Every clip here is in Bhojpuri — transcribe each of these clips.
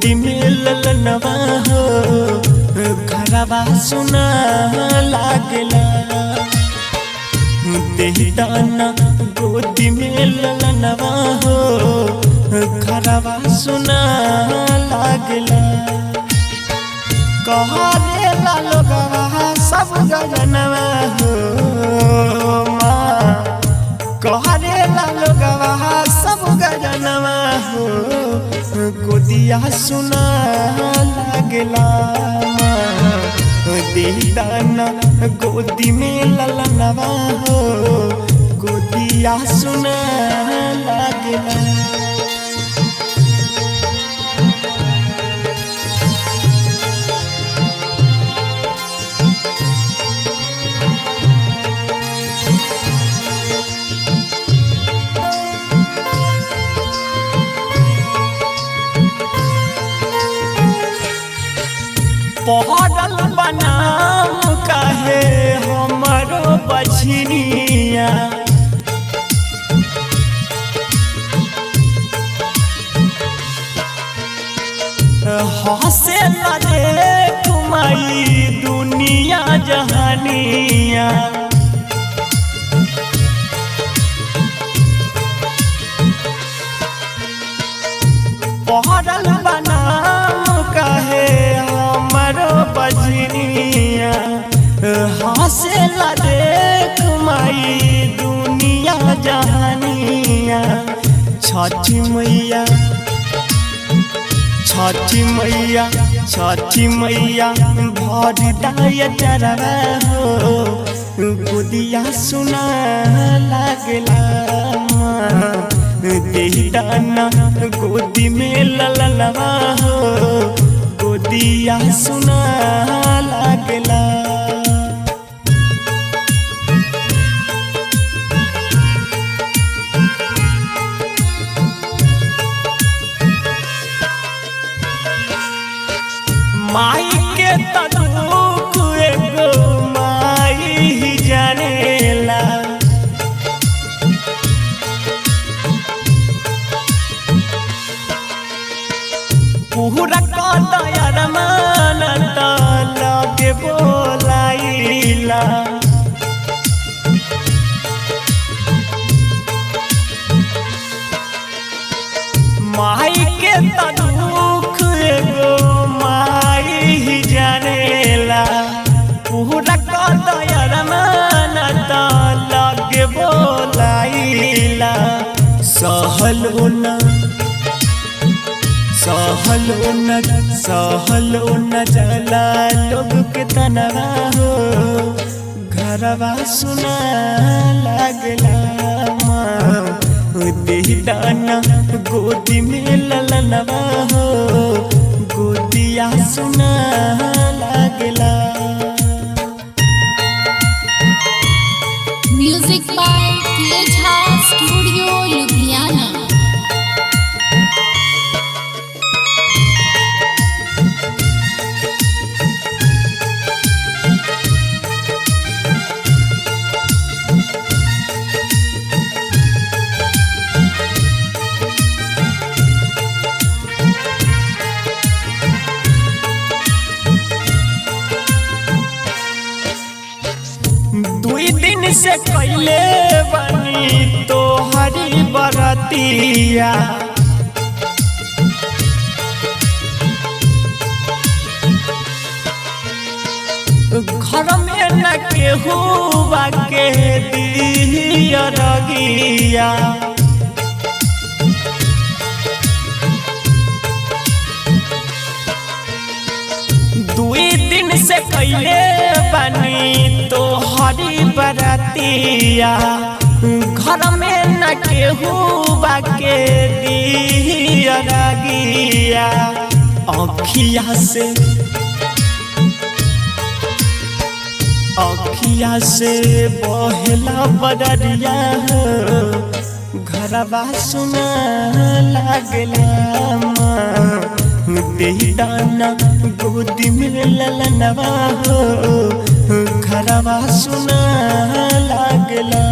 गोदी में ललनवा हो घरवा सुना लागला देहदाना गोदी में ललनवा हो घरवा सुना लागला कहरे लोगवा सब गगनवा हो माँ कहरे लोगवा सब गगनवा हो गोदिया सुना लागला देहदाना गोदी में ललनवा हो गोदिया सुना लागला। पहरल बनाम काहे हमरो बछनिया हंसे लगे तुम्हारी दुनिया जहानिया पहरल बनाम काहे हमरो बजनिया हंसे देख माई दुनिया जहानिया छठी मैया छठी मैया छठी मैया भर दाय डरवा हो गोदिया सुना लागला देहदाना गोदी में ललनवा हो गोदिया सुना लागला। माई के तदुक एगो माई ही जानेला पूरा कदयर मानत लगे बोलाइला माई के तदुक एगो माई ही जानेला पूरा कदयर मानत लगे बोलाइला सहलो न जला लोग के तनवा हो घरवा सुना लागला देहदाना गोदी में ललनवा हो गोदिया सुना लागला। म्यूजिक बाय केझा स्टूडियो लुधियाना। दुई दिन से कैले बनी तो हरी बरतिया घर में न केहू बाके दिया रगिया दुई दिन से कैले बनी तो हरी बरतिया घर में न केहू बाके दिया रगिया अखिया से बहला बदरिया घरवा सुना लागला देहदाना गोदी में ललनवा हो घरवा सुना लागला।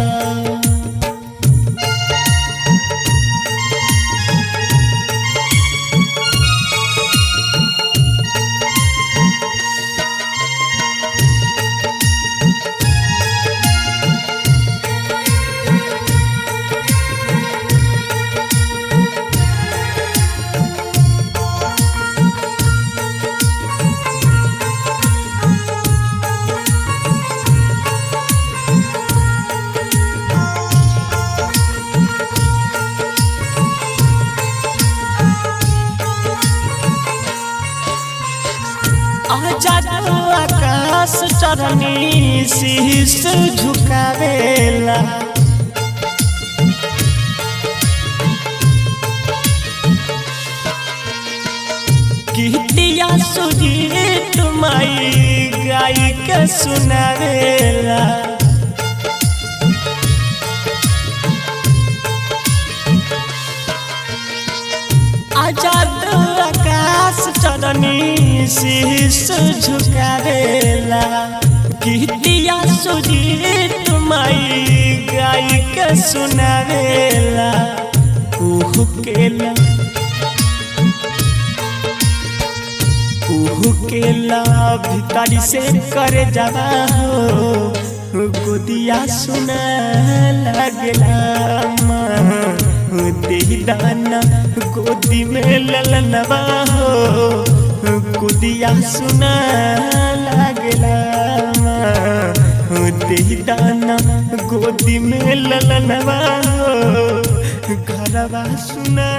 चरनी शीश झुकावेला गीतिया सुजीत माई गाई के सुनावेला आजाद आकाश चरनी शीश झुकावेला गीतिया सुजीत माई गाई के सुनावेला केला भितारी से करे जावा हो गोदिया सुना लगला दे दाना गोदी में ललनवा हो गोदिया सुना लगला दे दाना गोदी में ललनवा हो घरवा सुना